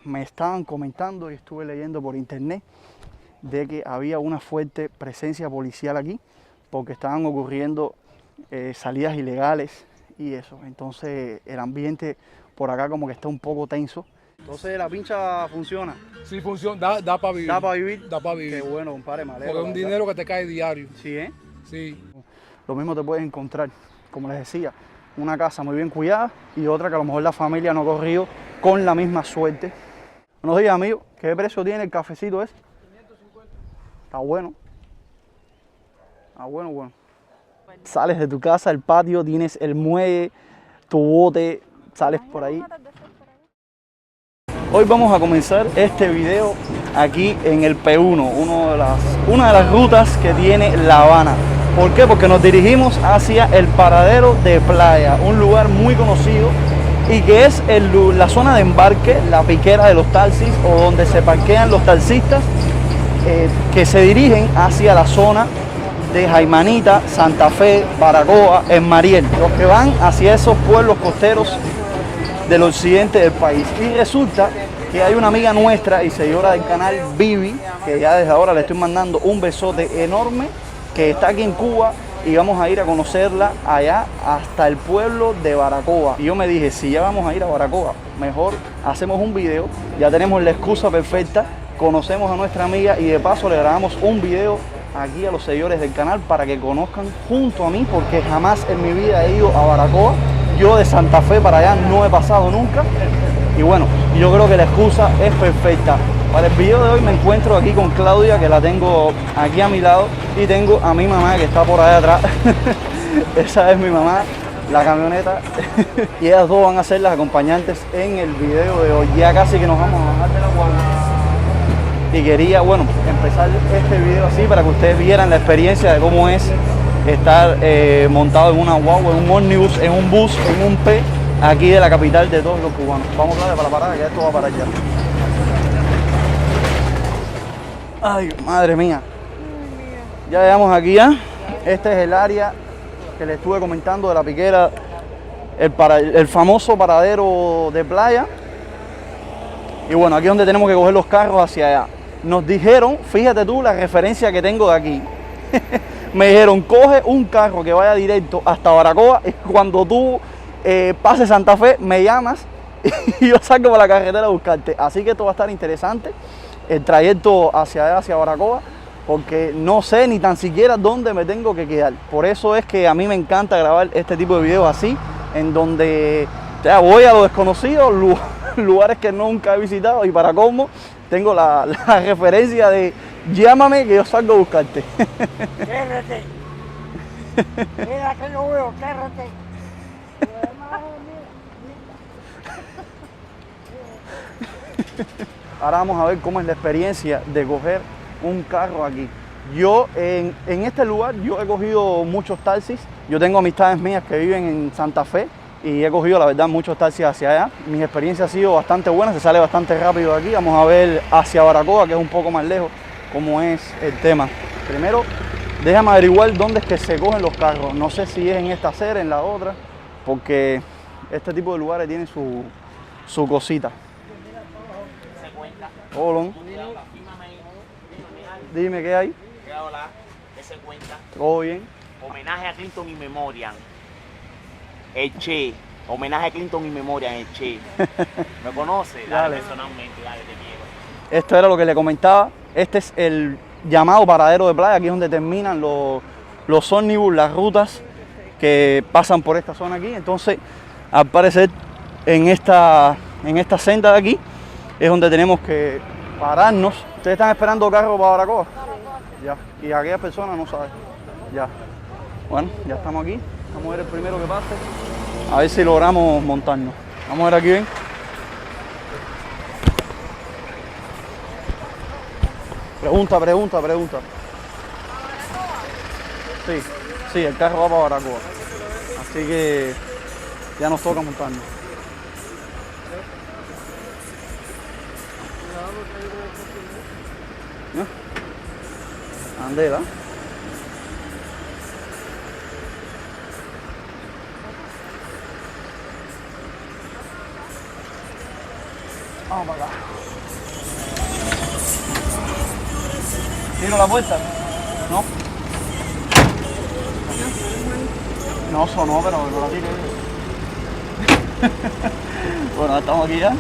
me estaban comentando y estuve leyendo por internet de que había una fuerte presencia policial aquí porque estaban ocurriendo salidas ilegales y eso. Entonces el ambiente por acá como que está un poco tenso. Entonces la pincha funciona. Sí, funciona, da para vivir. ¿Da para vivir? Da para vivir. Qué bueno, compadre, me alegro. Porque es un dinero que te cae diario. Sí, ¿eh? Sí. Lo mismo te puedes encontrar, como les decía, una casa muy bien cuidada y otra que a lo mejor la familia no ha corrido con la misma suerte. Buenos días, amigo. ¿Qué precio tiene el cafecito ese? 550. Está bueno. Está bueno, bueno. Sales de tu casa, el patio, tienes el muelle, tu bote, sales por ahí. Hoy vamos a comenzar este video aquí en el P1, una de las rutas que tiene La Habana. ¿Por qué? Porque nos dirigimos hacia el paradero de playa, un lugar muy conocido y que es la zona de embarque, la piquera de los taxis o donde se parquean los taxistas que se dirigen hacia la zona de Jaimanita, Santa Fe, Baracoa, en Mariel, los que van hacia esos pueblos costeros del occidente del país. Y resulta que hay una amiga nuestra y seguidora del canal, Vivi, que ya desde ahora le estoy mandando un besote enorme, que está aquí en Cuba y vamos a ir a conocerla allá hasta el pueblo de Baracoa. Y yo me dije, si ya vamos a ir a Baracoa, mejor hacemos un video, ya tenemos la excusa perfecta, conocemos a nuestra amiga y de paso le grabamos un video aquí a los seguidores del canal para que conozcan junto a mí, porque jamás en mi vida he ido a Baracoa. Yo de Santa Fe para allá no he pasado nunca. Y bueno, yo creo que la excusa es perfecta. Para el video de hoy me encuentro aquí con Claudia, que la tengo aquí a mi lado, y tengo a mi mamá que está por allá atrás. Esa es mi mamá, la camioneta. Y ellas dos van a ser las acompañantes en el video de hoy. Ya casi que nos vamos a bajar de la guagua. Y quería, bueno, empezar este video así para que ustedes vieran la experiencia de cómo es estar montado en una guagua, en un ómnibus, en un bus, en un P, aquí de la capital de todos los cubanos. Vamos a darle para la parada, que esto va para allá. Ay, madre mía. Ya llegamos aquí ya. Este es el área que les estuve comentando de la piquera, el famoso paradero de playa. Y bueno, aquí es donde tenemos que coger los carros hacia allá. Nos dijeron, fíjate tú la referencia que tengo de aquí. Me dijeron, coge un carro que vaya directo hasta Baracoa y cuando tú pases Santa Fe me llamas y yo salgo por la carretera a buscarte. Así que esto va a estar interesante, el trayecto hacia allá, hacia Baracoa, porque no sé ni tan siquiera dónde me tengo que quedar. Por eso es que a mí me encanta grabar este tipo de videos así, en donde voy a lo desconocido, lugares que nunca he visitado, y para cómo tengo la referencia de llámame que yo salgo a buscarte. Quédate. Mira que yo veo, quédate. Ahora vamos a ver cómo es la experiencia de coger un carro aquí. Yo en este lugar yo he cogido muchos taxis. Yo tengo amistades mías que viven en Santa Fe y he cogido, la verdad, muchos taxis hacia allá. Mi experiencia ha sido bastante buena, se sale bastante rápido de aquí. Vamos a ver hacia Baracoa, que es un poco más lejos, cómo es el tema. Primero, déjame averiguar dónde es que se cogen los carros. No sé si es en esta acera, en la otra, porque este tipo de lugares tienen su cosita. Hola. Dime, ¿qué hay? Hola, ¿qué se cuenta? ¿Todo bien? Homenaje a Clinton y Memoriam. El Che. Homenaje a Clinton y Memoriam, el Che. ¿Me conoce? Dale, personalmente, dale, te quiero. Esto era lo que le comentaba. Este es el llamado paradero de playa. Aquí es donde terminan los ómnibus, las rutas que pasan por esta zona aquí. Entonces, al parecer, en esta senda de aquí es donde tenemos que pararnos. ¿Ustedes están esperando carro para Baracoa? Ya. Y aquellas personas no saben. Ya. Bueno, ya estamos aquí. Vamos a ver el primero que pase. A ver si logramos montarnos. Vamos a ver aquí, ven. Pregunta. Sí, el carro va para Baracoa. Así que ya nos toca montarnos. Andela. Vamos para acá. ¿Tiro la puerta? No. No sonó, pero no la tiré. Bueno, estamos aquí ya.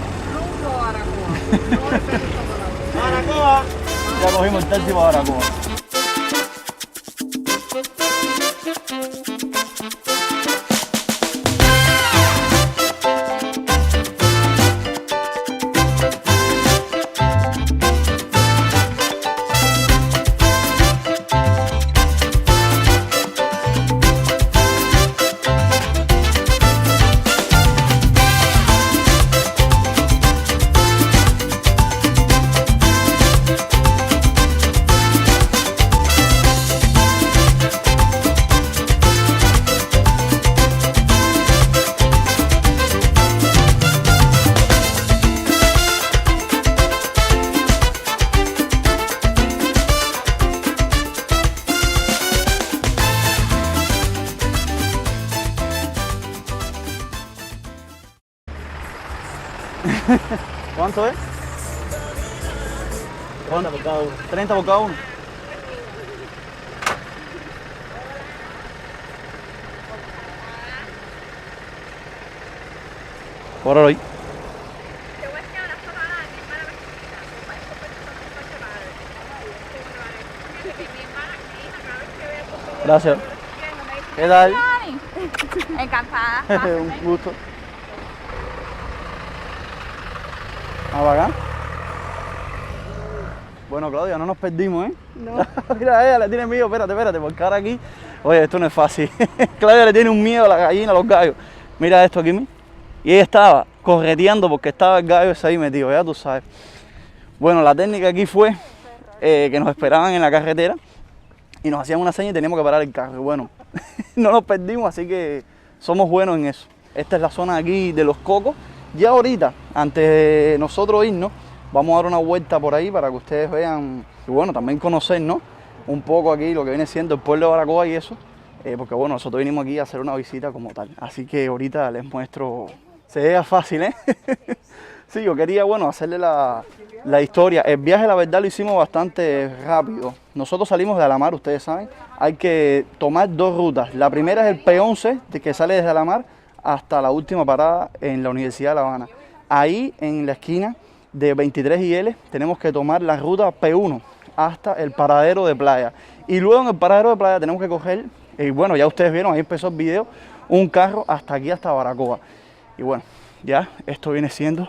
Baracoa. Ya cogimos el taxi para Baracoa. ¿Cuánto es? 30 por cada uno. 30 por cada uno. Por hoy. Gracias. ¿Qué tal? Encantada. Un gusto. ¿Vamos acá? Bueno, Claudia, no nos perdimos, ¿eh? No. Mira, ella le tiene miedo, espérate, porque ahora aquí... Oye, esto no es fácil. Claudia le tiene un miedo a la gallina, a los gallos. Mira esto aquí, y ella estaba correteando porque estaba el gallo ese ahí metido, ya tú sabes. Bueno, la técnica aquí fue que nos esperaban en la carretera y nos hacían una seña y teníamos que parar el carro. Y bueno, no nos perdimos, así que somos buenos en eso. Esta es la zona aquí de los cocos. Ya ahorita, antes de nosotros irnos, vamos a dar una vuelta por ahí para que ustedes vean y bueno, también conocer, ¿no? Un poco aquí lo que viene siendo el pueblo de Baracoa y eso, porque bueno, nosotros vinimos aquí a hacer una visita como tal. Así que ahorita les muestro, se vea fácil, ¿eh? Sí, yo quería, bueno, hacerle la historia. El viaje, la verdad, lo hicimos bastante rápido. Nosotros salimos de Alamar, ustedes saben, hay que tomar dos rutas. La primera es el P11, que sale desde Alamar hasta la última parada en la Universidad de La Habana. Ahí, en la esquina de 23 y L, tenemos que tomar la ruta P1 hasta el paradero de playa. Y luego en el paradero de playa tenemos que coger, y bueno, ya ustedes vieron, ahí empezó el video, un carro hasta aquí, hasta Baracoa. Y bueno, ya esto viene siendo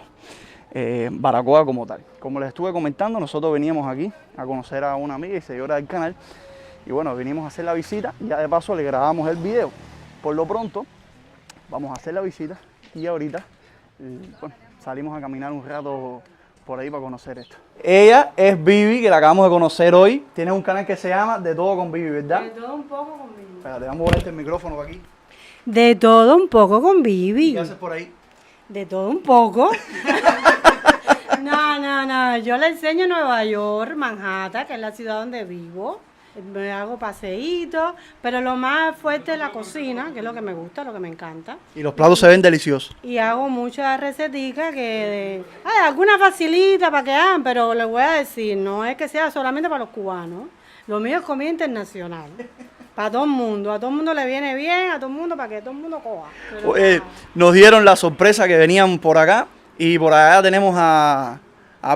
Baracoa como tal. Como les estuve comentando, nosotros veníamos aquí a conocer a una amiga y seguidora del canal. Y bueno, vinimos a hacer la visita y ya de paso le grabamos el video. Por lo pronto, vamos a hacer la visita y ahorita bueno, salimos a caminar un rato por ahí para conocer esto. Ella es Vivi, que la acabamos de conocer hoy. Tiene un canal que se llama De Todo con Vivi, ¿verdad? De todo un poco con Vivi. Espérate, vamos a ponerte el micrófono para aquí. De todo un poco con Vivi. ¿Qué haces por ahí? De todo un poco. No. Yo le enseño Nueva York, Manhattan, que es la ciudad donde vivo. Me hago paseitos, pero lo más fuerte es la cocina, que es lo que me gusta, lo que me encanta. Y los platos se ven deliciosos. Y hago muchas receticas que... algunas facilitas para que hagan, pero les voy a decir, no es que sea solamente para los cubanos. Lo mío es comida internacional. Para todo el mundo. A todo el mundo le viene bien, a todo el mundo, para que todo el mundo coja. Pero Nos dieron la sorpresa que venían por acá. Y por allá tenemos a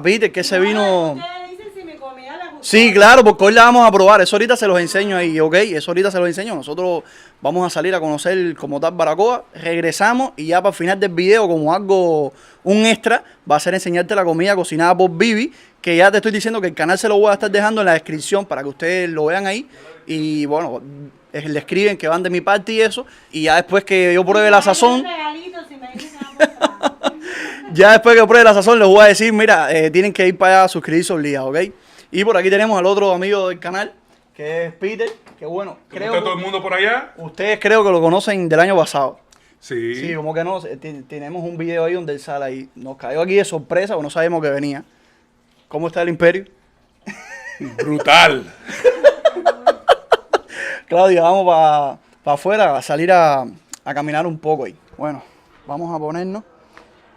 Peter, que se vino... Ustedes dicen si mi comida les gusta. Sí, claro, porque hoy la vamos a probar. Eso ahorita se los enseño ahí, ¿ok? Eso ahorita se los enseño. Nosotros vamos a salir a conocer como tal Baracoa. Regresamos y ya para el final del video, como algo, un extra, va a ser enseñarte la comida cocinada por Vivi. Que ya te estoy diciendo que el canal se lo voy a estar dejando en la descripción para que ustedes lo vean ahí. Y bueno, le escriben que van de mi parte y eso. Y ya después que yo pruebe la sazón... Ya después que pruebe la sazón les voy a decir, mira, tienen que ir para allá a suscribirse obligado, ¿ok? Y por aquí tenemos al otro amigo del canal, que es Peter, que bueno, ¿Está todo el mundo por allá? ustedes creo que lo conocen del año pasado. Sí. Sí, como que no, tenemos un video ahí donde él sale ahí. Nos cayó aquí de sorpresa, porque no sabíamos que venía. ¿Cómo está el imperio? Brutal. Claudia, vamos para afuera a salir a caminar un poco ahí. Bueno, vamos a ponernos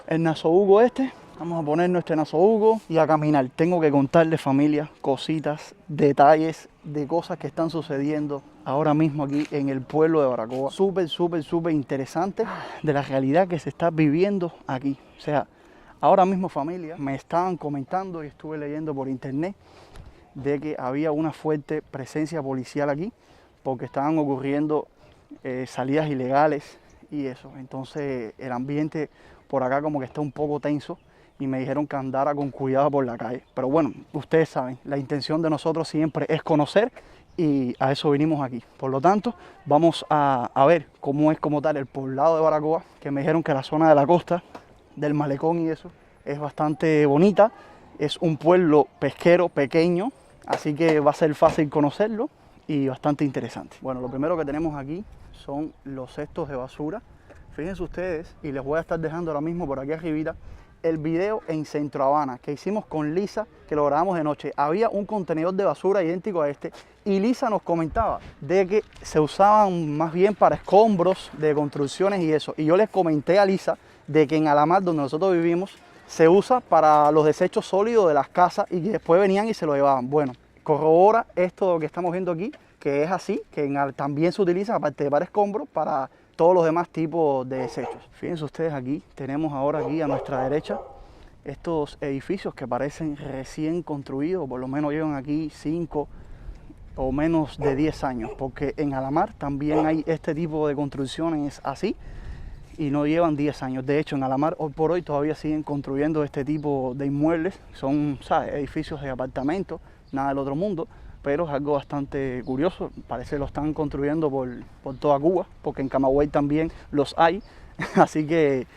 el nasobuco este Vamos a poner nuestro nasobuco y a caminar. Tengo que contarle, familia, cositas, detalles de cosas que están sucediendo ahora mismo aquí en el pueblo de Baracoa. Súper interesante de la realidad que se está viviendo aquí. O sea, ahora mismo, familia, me estaban comentando y estuve leyendo por internet de que había una fuerte presencia policial aquí porque estaban ocurriendo salidas ilegales y eso. Entonces el ambiente por acá como que está un poco tenso y me dijeron que andara con cuidado por la calle. Pero bueno, ustedes saben, la intención de nosotros siempre es conocer y a eso vinimos aquí. Por lo tanto, vamos a ver cómo es como tal el poblado de Baracoa, que me dijeron que la zona de la costa, del malecón y eso, es bastante bonita. Es un pueblo pesquero pequeño, así que va a ser fácil conocerlo y bastante interesante. Bueno, lo primero que tenemos aquí son los cestos de basura. Fíjense ustedes, y les voy a estar dejando ahora mismo por aquí arribita el video en Centro Habana que hicimos con Lisa, que lo grabamos de noche. Había un contenedor de basura idéntico a este y Lisa nos comentaba de que se usaban más bien para escombros de construcciones y eso. Y yo les comenté a Lisa de que en Alamar, donde nosotros vivimos, se usa para los desechos sólidos de las casas y que después venían y se lo llevaban. Bueno, corrobora esto que estamos viendo aquí, que es así, que también se utiliza, aparte de para escombros, para todos los demás tipos de desechos. Fíjense ustedes aquí, tenemos ahora aquí a nuestra derecha estos edificios que parecen recién construidos, por lo menos llevan aquí 5 o menos de 10 años, porque en Alamar también hay este tipo de construcciones así y no llevan 10 años. De hecho, en Alamar hoy por hoy todavía siguen construyendo este tipo de inmuebles, son, ¿sabes?, edificios de apartamentos, nada del otro mundo, pero es algo bastante curioso. Parece que lo están construyendo por toda Cuba, porque en Camagüey también los hay, así que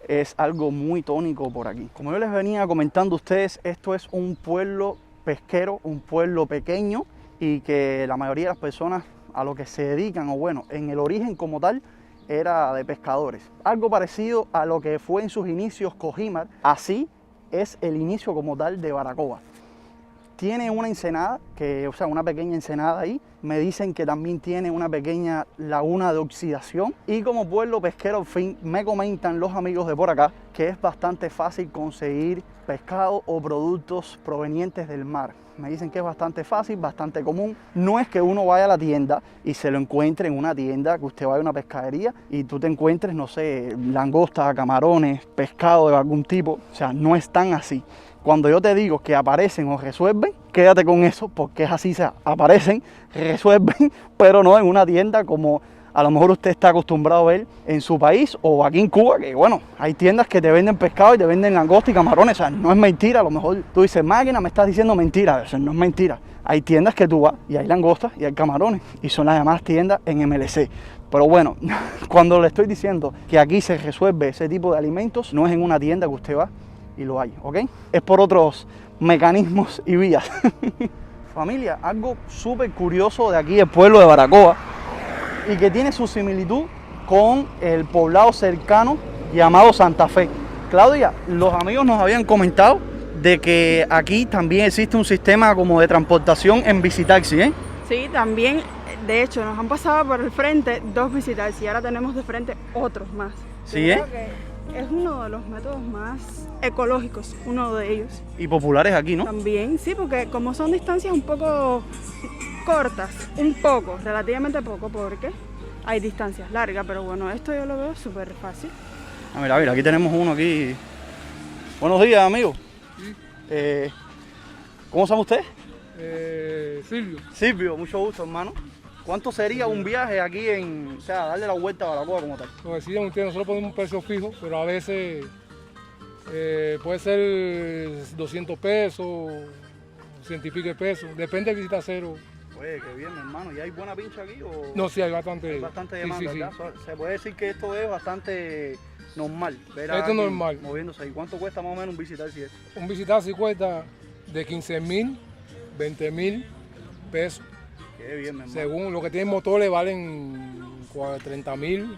es algo muy tónico por aquí. Como yo les venía comentando a ustedes, esto es un pueblo pesquero, un pueblo pequeño, y que la mayoría de las personas a lo que se dedican, o bueno, en el origen como tal, era de pescadores. Algo parecido a lo que fue en sus inicios Cojímar, así es el inicio como tal de Baracoa. Tiene una ensenada, o sea, una pequeña ensenada ahí. Me dicen que también tiene una pequeña laguna de oxidación. Y como pueblo pesquero, al fin, me comentan los amigos de por acá que es bastante fácil conseguir pescado o productos provenientes del mar. Me dicen que es bastante fácil, bastante común. No es que uno vaya a la tienda y se lo encuentre en una tienda, que usted vaya a una pescadería y tú te encuentres, no sé, langosta, camarones, pescado de algún tipo. O sea, no es tan así. Cuando yo te digo que aparecen o resuelven, quédate con eso, porque es así, o sea, aparecen, resuelven, pero no en una tienda como a lo mejor usted está acostumbrado a ver en su país o aquí en Cuba, que bueno, hay tiendas que te venden pescado y te venden langosta y camarones. O sea, no es mentira. A lo mejor tú dices, máquina, me estás diciendo mentira. Eso no es mentira. Hay tiendas que tú vas y hay langostas y hay camarones y son las demás tiendas en MLC. Pero bueno, cuando le estoy diciendo que aquí se resuelve ese tipo de alimentos, no es en una tienda que usted va y lo hay, ¿ok? Es por otros mecanismos y vías. Familia, algo súper curioso de aquí, el pueblo de Baracoa, y que tiene su similitud con el poblado cercano llamado Santa Fe. Claudia, los amigos nos habían comentado de que aquí también existe un sistema como de transportación en bicitaxi, ¿eh? Sí, también, de hecho, nos han pasado por el frente 2 bicitaxis y ahora tenemos de frente otros más. Sí, Yo creo que es uno de los métodos más ecológicos, uno de ellos. Y populares aquí, ¿no? También, sí, porque como son distancias un poco cortas, un poco, relativamente poco, porque hay distancias largas, pero bueno, esto yo lo veo súper fácil. Ah, mira, aquí tenemos uno aquí. Buenos días, amigo. Sí. ¿Cómo se llama usted? Silvio, Silvio, mucho gusto, hermano. ¿Cuánto sería un viaje aquí o sea, darle la vuelta a Baracoa como tal? como decían ustedes, nosotros ponemos un precio fijo, pero a veces puede ser 200 pesos, 100 y pico de pesos, depende del visitacero. Oye, qué bien, mi hermano. ¿Y hay buena pincha aquí? O No, sí, hay bastante. hay bastante demanda, sí, sí. ¿verdad? Se puede decir que esto es bastante normal. Ver a Esto es alguien normal. moviéndose. ¿Y cuánto cuesta más o menos un visitarsi esto? Un visitaxi cuesta de 15.000, 20.000 pesos. Qué bien, mi hermano. Según lo que tienen motores valen 30.000,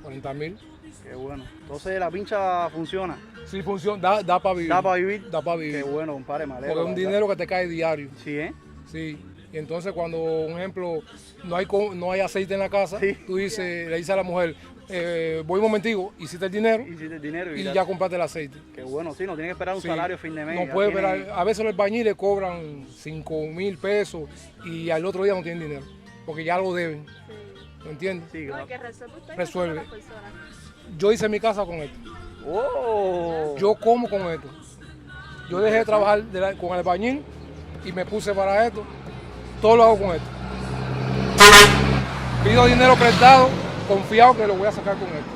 40.000. Qué bueno. Entonces la pincha funciona. Sí, funciona, da para vivir. ¿Da para vivir? Da para vivir. Qué bueno, compadre, me alegro, Porque es un la verdad. dinero que te cae diario. Sí, ¿eh? Sí. Y entonces cuando, por ejemplo, no hay aceite en la casa, Sí. tú dices, le dices a la mujer, voy un momentico, hiciste el dinero Hiciste el dinero y ya compraste el aceite. Qué bueno, sí, no tienes que esperar un Sí, salario a fin de mes. no ya puede tiene- esperar. A veces los albañiles cobran 5.000 pesos y al otro día no tienen dinero, porque ya lo deben. ¿Me entiendes? Sí, No, claro. y que resuelve usted Resuelve. con las personas. Yo hice mi casa con esto. ¡Oh! Yo como con esto. Yo dejé de trabajar con el albañil y me puse para esto. Todo lo hago con esto. Pido dinero prestado, confiado que lo voy a sacar con esto.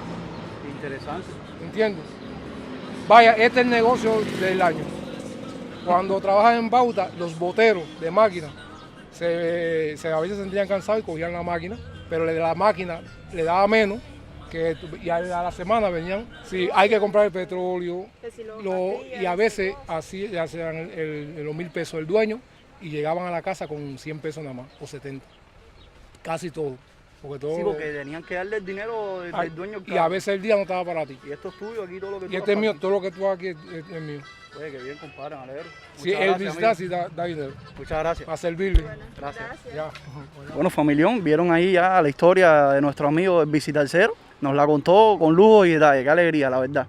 Interesante. ¿Entiendes? Vaya, este es el negocio del año. Cuando trabajas en Bauta, los boteros de máquina a veces se sentían cansados y cogían la máquina, pero la máquina le daba menos y a la semana venían. Sí, hay que comprar el petróleo Que si los y a veces así ya sean los 1.000 pesos del dueño y llegaban a la casa con 100 pesos nada más o 70. Casi todo. Porque todo Sí, porque tenían que darle el dinero del dueño. y a veces el día no estaba para ti. Y esto es tuyo aquí, todo lo que tú Y este es has mío, pagado. todo lo que tú aquí es mío. Oye, qué bien, compadre, me alegro. Si Muchas él gracias, necesita, amigo. sí da dinero. Muchas gracias. Para servirle. Gracias. Ya. Bueno, familión, vieron ahí ya la historia de nuestro amigo el Visitarcero. Nos la contó con lujo y detalle, qué alegría, la verdad.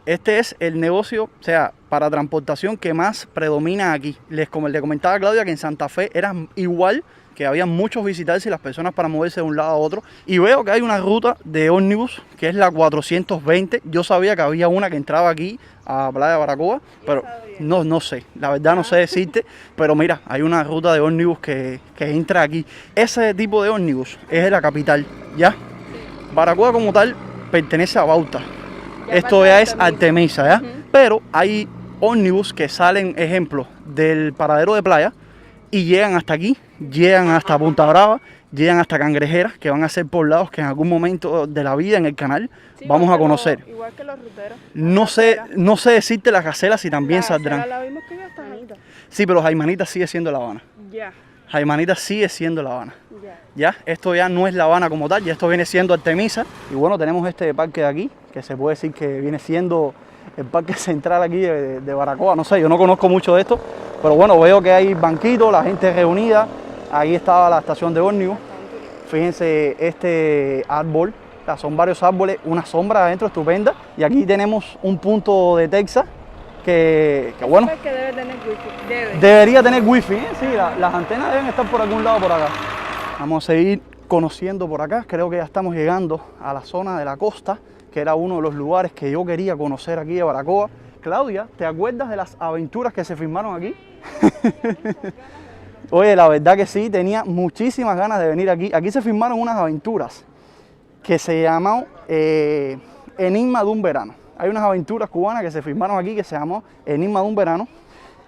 Este es el negocio, o sea, para transportación que más predomina aquí. Como le comentaba a Claudia, que en Santa Fe era igual, que había muchos visitantes y las personas para moverse de un lado a otro. Y veo que hay una ruta de ómnibus que es la 420. Yo sabía que había una que entraba aquí a Playa Baracoa, pero no sé, la verdad no sé decirte, pero mira, hay una ruta de ómnibus que entra aquí. Ese tipo de ómnibus es de la capital, ¿ya? Baracoa como tal pertenece a Bauta. Ya Esto pasa ya de es Artemisa. Artemisa, ¿ya? Pero hay ómnibus que salen, ejemplo, del paradero de playa y llegan hasta aquí, llegan hasta Punta Brava, llegan hasta Cangrejeras, que van a ser poblados que en algún momento de la vida en el canal Sí, vamos igual a que conocer. igual que los ruteros. No sé decirte las gacelas si también La saldrán. acera La vimos que ya está alta. Sí, pero Jaimanita sigue siendo La Habana. Ya, Jaimanita sigue siendo La Habana. ya. Ya, esto ya no es La Habana como tal, ya esto viene siendo Artemisa. Y bueno, tenemos este parque de aquí, que se puede decir que viene siendo el parque central aquí de Baracoa. No sé, yo no conozco mucho de esto, pero bueno, veo que hay banquitos, la gente reunida. Ahí estaba la estación de ómnibus. Fíjense este árbol, o sea, son varios árboles, una sombra adentro estupenda. Y aquí tenemos un punto de Texas que bueno, Es que debe tener wifi. Debe. debería tener wifi, ¿eh? Sí, las antenas deben estar por algún lado por acá. Vamos a seguir conociendo por acá. Creo que ya estamos llegando a la zona de la costa, que era uno de los lugares que yo quería conocer aquí de Baracoa. Claudia, ¿te acuerdas de las aventuras que se filmaron aquí? Oye, la verdad que sí, tenía muchísimas ganas de venir aquí. Aquí se filmaron unas aventuras que se llaman Enigma de un verano. Hay unas aventuras cubanas que se filmaron aquí que se llamó Enigma de un verano,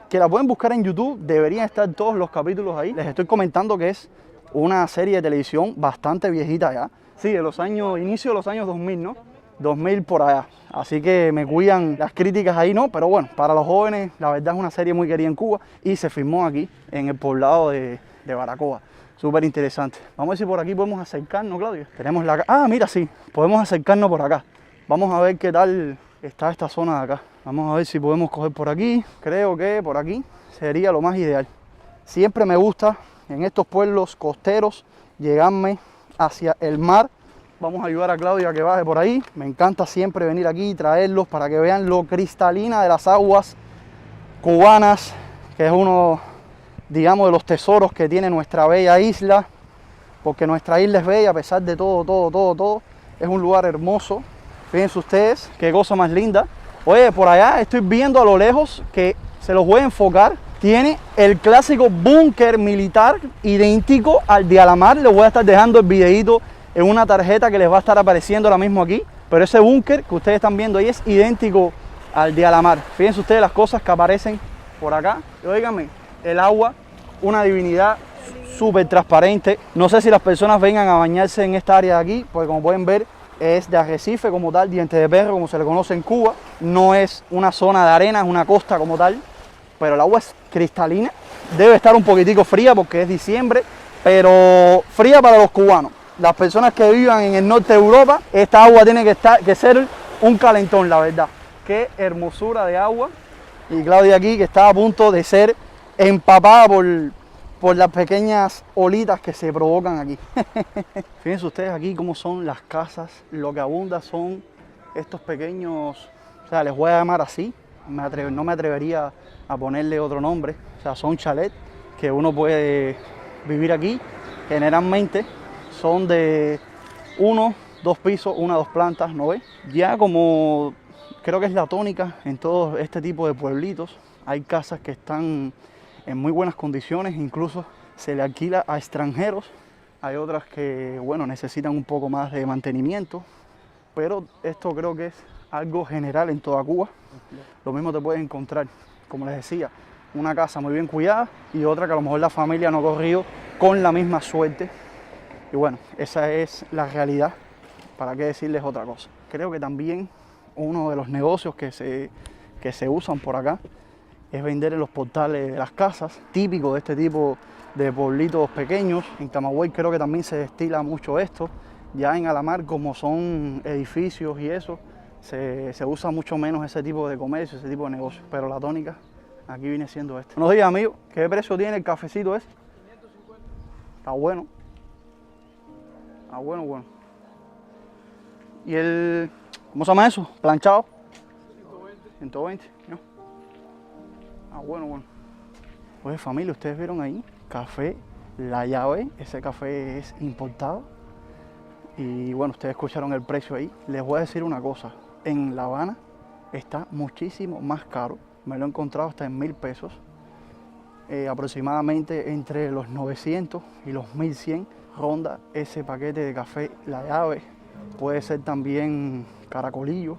que la pueden buscar en YouTube, deberían estar todos los capítulos ahí. Les estoy comentando que es una serie de televisión bastante viejita ya. Sí, de los años, inicio de los años 2000, ¿no? 2000 por allá. Así que me cuidan las críticas ahí, ¿no? Pero bueno, para los jóvenes, la verdad es una serie muy querida en Cuba y se filmó aquí, en el poblado de Baracoa. Súper interesante. Vamos a ver si por aquí podemos acercarnos, Claudia. Tenemos la... Ah, mira, sí, podemos acercarnos por acá. Vamos a ver qué tal está esta zona de acá. Vamos a ver si podemos coger por aquí. Creo que por aquí sería lo más ideal. Siempre me gusta en estos pueblos costeros llegarme hacia el mar. Vamos a ayudar a Claudia a que baje por ahí. Me encanta siempre venir aquí y traerlos para que vean lo cristalina de las aguas cubanas, que es uno, digamos, de los tesoros que tiene nuestra bella isla, porque nuestra isla es bella a pesar de todo. Es un lugar hermoso. Fíjense ustedes, qué cosa más linda. Oye, por allá estoy viendo a lo lejos que se los voy a enfocar. Tiene el clásico búnker militar idéntico al de Alamar. Les voy a estar dejando el videito en una tarjeta que les va a estar apareciendo ahora mismo aquí. Pero ese búnker que ustedes están viendo ahí es idéntico al de Alamar. Fíjense ustedes las cosas que aparecen por acá. Y óiganme, el agua, una divinidad súper transparente. No sé si las personas vengan a bañarse en esta área de aquí, porque como pueden ver, es de arrecife como tal, diente de perro como se le conoce en Cuba. No es una zona de arena, es una costa como tal, pero el agua es cristalina. Debe estar un poquitico fría porque es diciembre, pero fría para los cubanos. Las personas que vivan en el norte de Europa, esta agua tiene que ser un calentón, la verdad. Qué hermosura de agua. Y Claudia aquí, que está a punto de ser empapada por por las pequeñas olitas que se provocan aquí. Fíjense ustedes aquí cómo son las casas, lo que abunda son estos pequeños, o sea, les voy a llamar así, no me atrevería a ponerle otro nombre, o sea, son chalets que uno puede vivir aquí. Generalmente son de 1, 2 pisos, 1, 2 plantas, ¿no ves? Ya como creo que es la tónica en todo este tipo de pueblitos, hay casas que están en muy buenas condiciones, incluso se le alquila a extranjeros. Hay otras que, bueno, necesitan un poco más de mantenimiento, pero esto creo que es algo general en toda Cuba. Lo mismo te puedes encontrar, como les decía, una casa muy bien cuidada y otra que a lo mejor la familia no ha corrido con la misma suerte. Y bueno, esa es la realidad, para qué decirles otra cosa. Creo que también uno de los negocios que se usan por acá es vender en los portales de las casas, típico de este tipo de pueblitos pequeños. En Camagüey creo que también se destila mucho esto. Ya en Alamar, como son edificios y eso, se usa mucho menos ese tipo de comercio, ese tipo de negocio. Pero la tónica aquí viene siendo esto. Buenos días, amigos. ¿Qué precio tiene el cafecito ese? 550. Está bueno. Está bueno, bueno. ¿Y el, cómo se llama eso? ¿Planchado? 120. 120, ¿no? Ah, bueno, bueno. Oye, familia, ¿ustedes vieron ahí? Café La Llave. Ese café es importado. Y bueno, ustedes escucharon el precio ahí. Les voy a decir una cosa. En La Habana está muchísimo más caro. Me lo he encontrado hasta en 1.000 pesos. Aproximadamente entre los 900 y los 1.100 ronda ese paquete de café La Llave. Puede ser también caracolillo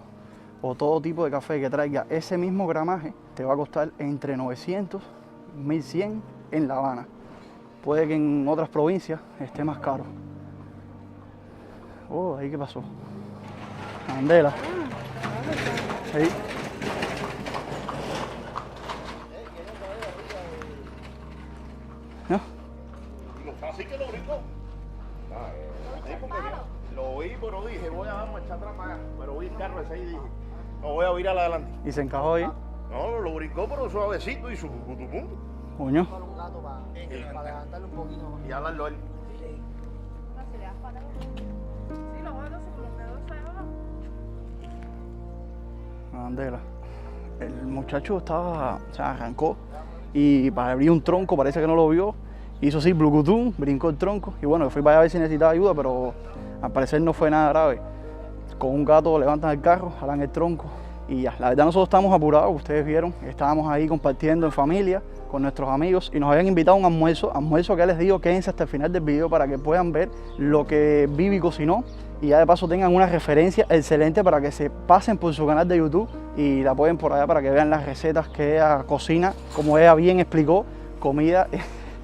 o todo tipo de café que traiga ese mismo gramaje. Te va a costar entre 900 y 1.100 en La Habana. Puede que en otras provincias esté más caro. Oh, ¿ahí qué pasó? Mandela. Ahí. ¿No? Lo fácil que lo brincó. Lo vi, pero dije, voy a darme echar atrás para acá. Pero vi el carro ese y dije, no voy a virar adelante. ¿Y se encajó ahí? No, lo brincó, pero suavecito y su pum. Coño. Para levantarlo un poquito. Y hablarlo él. Mandela. El muchacho estaba, o sea, arrancó y para abrir un tronco, parece que no lo vio, hizo así, blucutún, brincó el tronco y bueno, fui para allá a ver si necesitaba ayuda, pero al parecer no fue nada grave. Con un gato levantan el carro, jalan el tronco y ya. La verdad nosotros estamos apurados, ustedes vieron, estábamos ahí compartiendo en familia con nuestros amigos y nos habían invitado a un almuerzo que les digo, quédense hasta el final del video para que puedan ver lo que Vivi cocinó y ya de paso tengan una referencia excelente para que se pasen por su canal de YouTube y la apoyen por allá para que vean las recetas que ella cocina, como ella bien explicó, comida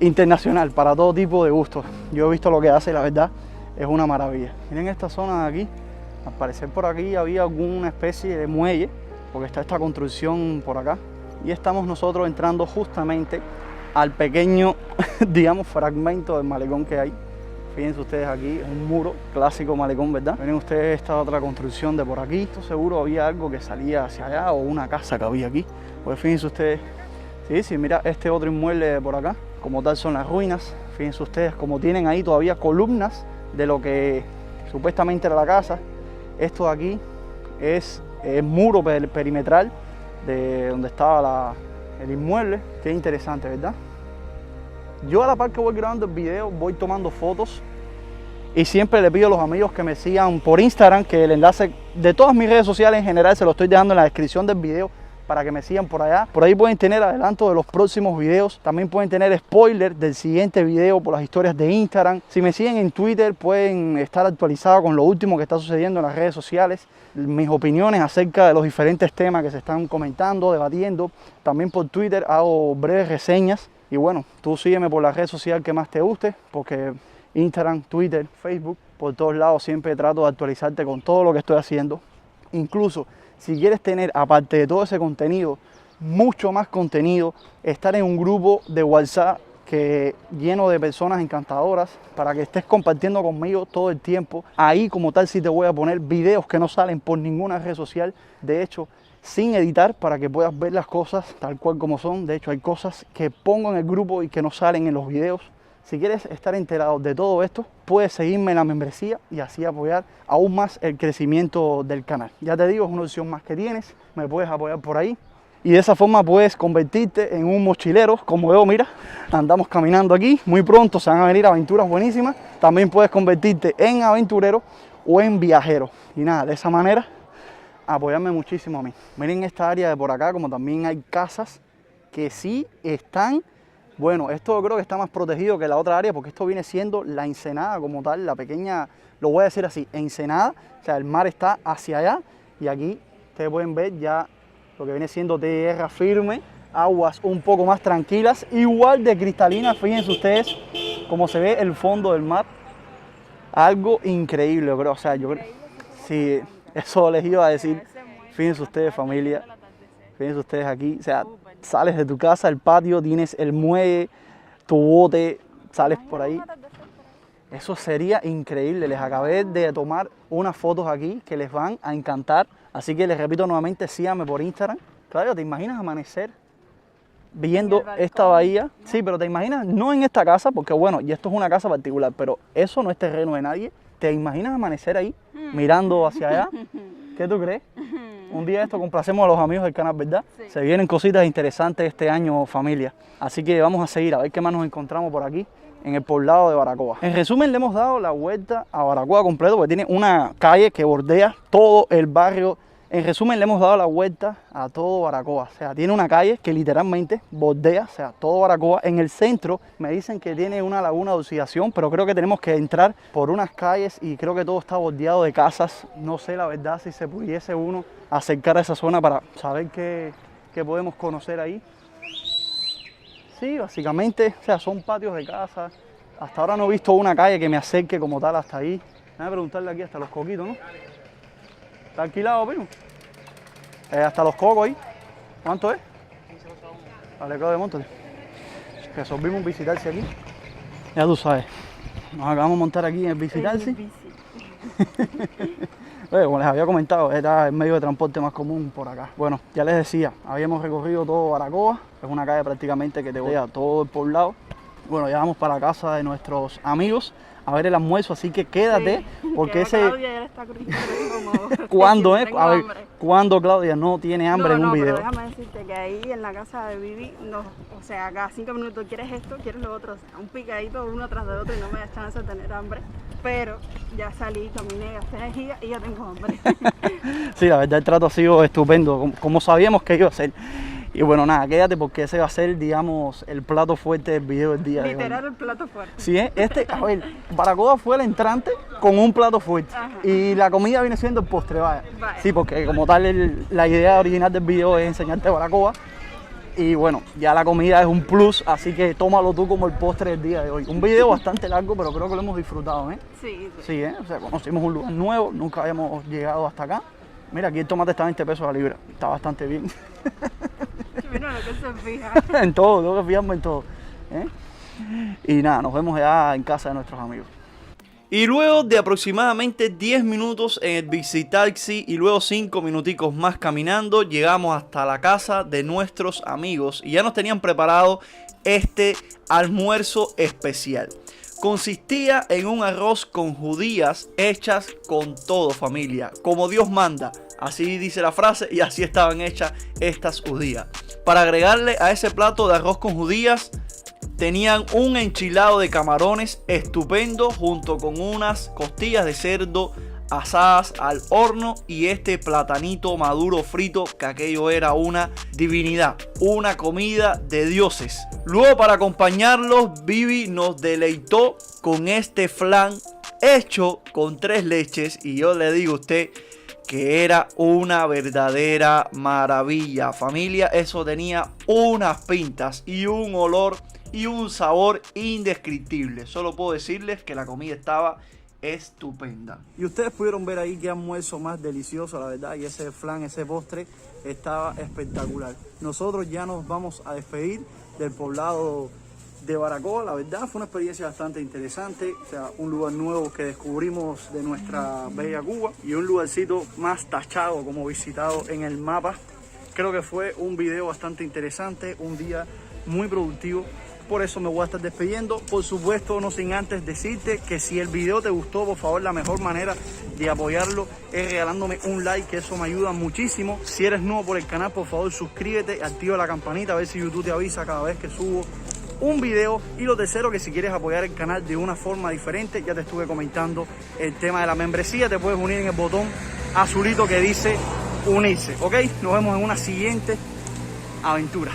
internacional para todo tipo de gustos. Yo he visto lo que hace y la verdad es una maravilla. Miren esta zona de aquí, al parecer por aquí había alguna especie de muelle, porque está esta construcción por acá y estamos nosotros entrando justamente al pequeño, digamos, fragmento del malecón que hay. Fíjense ustedes aquí, es un muro, clásico malecón, ¿verdad? Miren ustedes esta otra construcción de por aquí. Esto seguro había algo que salía hacia allá o una casa que había aquí. Pues fíjense ustedes, sí, mira este otro inmueble de por acá. Como tal son las ruinas. Fíjense ustedes como tienen ahí todavía columnas de lo que supuestamente era la casa. Esto de aquí es el muro perimetral de donde estaba el inmueble. Qué interesante, ¿verdad? Yo a la par que voy grabando el video voy tomando fotos y siempre le pido a los amigos que me sigan por Instagram, que el enlace de todas mis redes sociales en general se lo estoy dejando en la descripción del video para que me sigan por allá. Por ahí pueden tener adelanto de los próximos videos, también pueden tener spoiler del siguiente video por las historias de Instagram. Si me siguen en Twitter pueden estar actualizados con lo último que está sucediendo en las redes sociales, mis opiniones acerca de los diferentes temas que se están comentando, debatiendo. También por Twitter hago breves reseñas. Y bueno, tú sígueme por la red social que más te guste, porque Instagram, Twitter, Facebook, por todos lados siempre trato de actualizarte con todo lo que estoy haciendo. Incluso si quieres tener, aparte de todo ese contenido, mucho más contenido, estar en un grupo de WhatsApp lleno de personas encantadoras para que estés compartiendo conmigo todo el tiempo. Ahí como tal sí te voy a poner videos que no salen por ninguna red social. De hecho, sin editar para que puedas ver las cosas tal cual como son. De hecho, hay cosas que pongo en el grupo y que no salen en los videos. Si quieres estar enterado de todo esto, puedes seguirme en la membresía y así apoyar aún más el crecimiento del canal. Ya te digo, es una opción más que tienes, me puedes apoyar por ahí. Y de esa forma puedes convertirte en un mochilero, como yo, mira, andamos caminando aquí. Muy pronto se van a venir aventuras buenísimas. También puedes convertirte en aventurero o en viajero. Y nada, de esa manera, apoyarme muchísimo a mí. Miren esta área de por acá, como también hay casas que sí están... Bueno, esto yo creo que está más protegido que la otra área porque esto viene siendo la ensenada como tal, la pequeña, lo voy a decir así, ensenada. O sea, el mar está hacia allá y aquí ustedes pueden ver ya lo que viene siendo tierra firme, aguas un poco más tranquilas, igual de cristalinas. Fíjense ustedes cómo se ve el fondo del mar. Algo increíble, yo creo. O sea, yo creo, sí, eso les iba a decir. Fíjense ustedes, familia, fíjense ustedes aquí, o sea, sales de tu casa, el patio, tienes el muelle, tu bote, sales por ahí. Eso sería increíble. Les acabé de tomar unas fotos aquí que les van a encantar. Así que les repito nuevamente, síganme por Instagram. Claro, ¿te imaginas amanecer viendo esta bahía? Sí, pero te imaginas, no en esta casa, porque bueno, y esto es una casa particular, pero eso no es terreno de nadie. ¿Te imaginas amanecer ahí, mirando hacia allá? ¿Qué tú crees? Un día esto complacemos a los amigos del canal, ¿verdad? Sí. Se vienen cositas interesantes este año, familia. Así que vamos a seguir a ver qué más nos encontramos por aquí en el poblado de Baracoa. En resumen, le hemos dado la vuelta a Baracoa completo porque tiene una calle que bordea todo el barrio. En resumen, le hemos dado la vuelta a todo Baracoa. O sea, tiene una calle que literalmente bordea, o sea, todo Baracoa. En el centro me dicen que tiene una laguna de oxidación, pero creo que tenemos que entrar por unas calles y creo que todo está bordeado de casas. No sé la verdad si se pudiese uno acercar a esa zona para saber qué podemos conocer ahí. Sí, básicamente, o sea, son patios de casa. Hasta ahora no he visto una calle que me acerque como tal hasta ahí. Déjame preguntarle aquí hasta los coquitos, ¿no? ¿Está alquilado, primo? Hasta los cocos ahí. ¿Cuánto es? Vale, claro, de montate. Resolvimos visitarse aquí. Ya tú sabes. Nos acabamos de montar aquí en el visitarse. Como les había comentado, era el medio de transporte más común por acá. Bueno, ya les decía, habíamos recorrido todo Baracoa. Es una calle prácticamente que te bordea todo el poblado. Bueno, ya vamos para la casa de nuestros amigos a ver el almuerzo, así que quédate, sí, porque ese... Claudia ya está como... ¿Cuándo es? A ver, ¿cuándo Claudia no tiene hambre en un video? Pero déjame decirte que ahí en la casa de Vivi, no, o sea, cada 5 minutos quieres esto, quieres lo otro, o sea, un picadito uno tras de otro y no me da chance de tener hambre. Pero ya salí, caminé, gasté energía y ya tengo hambre. Sí, la verdad el trato ha sido estupendo, como sabíamos que iba a ser. Y bueno, nada, quédate porque ese va a ser, digamos, el plato fuerte del video del día de hoy. Literal el plato fuerte. Sí, a ver, Baracoa fue el entrante con un plato fuerte. Ajá. Y la comida viene siendo el postre, vaya. Sí, porque como tal la idea original del video es enseñarte Baracoa. Y bueno, ya la comida es un plus, así que tómalo tú como el postre del día de hoy. Un video bastante largo, pero creo que lo hemos disfrutado, ¿eh? Sí. Sí, o sea, conocimos un lugar nuevo, nunca habíamos llegado hasta acá. Mira, aquí el tomate está a 20 pesos la libra, está bastante bien. Mira lo que se fija. En todo, tengo que fijarme en todo. Y nada, nos vemos ya en casa de nuestros amigos. Y luego de aproximadamente 10 minutos en el Visitaxi y luego 5 minuticos más caminando, llegamos hasta la casa de nuestros amigos y ya nos tenían preparado este almuerzo especial. Consistía en un arroz con judías hechas con todo, familia, como Dios manda. Así dice la frase y así estaban hechas estas judías. Para agregarle a ese plato de arroz con judías, tenían un enchilado de camarones estupendo junto con unas costillas de cerdo asadas al horno y este platanito maduro frito, que aquello era una divinidad, una comida de dioses. Luego, para acompañarlos, Vivi nos deleitó con este flan hecho con 3 leches y yo le digo a usted que era una verdadera maravilla, familia. Eso tenía unas pintas y un olor y un sabor indescriptible. Solo puedo decirles que la comida estaba estupenda. Y ustedes pudieron ver ahí qué almuerzo más delicioso, la verdad, y ese flan, ese postre estaba espectacular. Nosotros ya nos vamos a despedir del poblado de Baracoa. La verdad fue una experiencia bastante interesante, o sea, un lugar nuevo que descubrimos de nuestra bella Cuba y un lugarcito más tachado como visitado en el mapa Creo que fue un video bastante interesante, un día muy productivo. Por eso me voy a estar despidiendo. Por supuesto, no sin antes decirte que si el video te gustó, por favor, la mejor manera de apoyarlo es regalándome un like, que eso me ayuda muchísimo. Si eres nuevo por el canal, por favor, suscríbete, activa la campanita, a ver si YouTube te avisa cada vez que subo un video. Y lo tercero, que si quieres apoyar el canal de una forma diferente, ya te estuve comentando el tema de la membresía, te puedes unir en el botón azulito que dice unirse, ¿ok? Nos vemos en una siguiente aventura.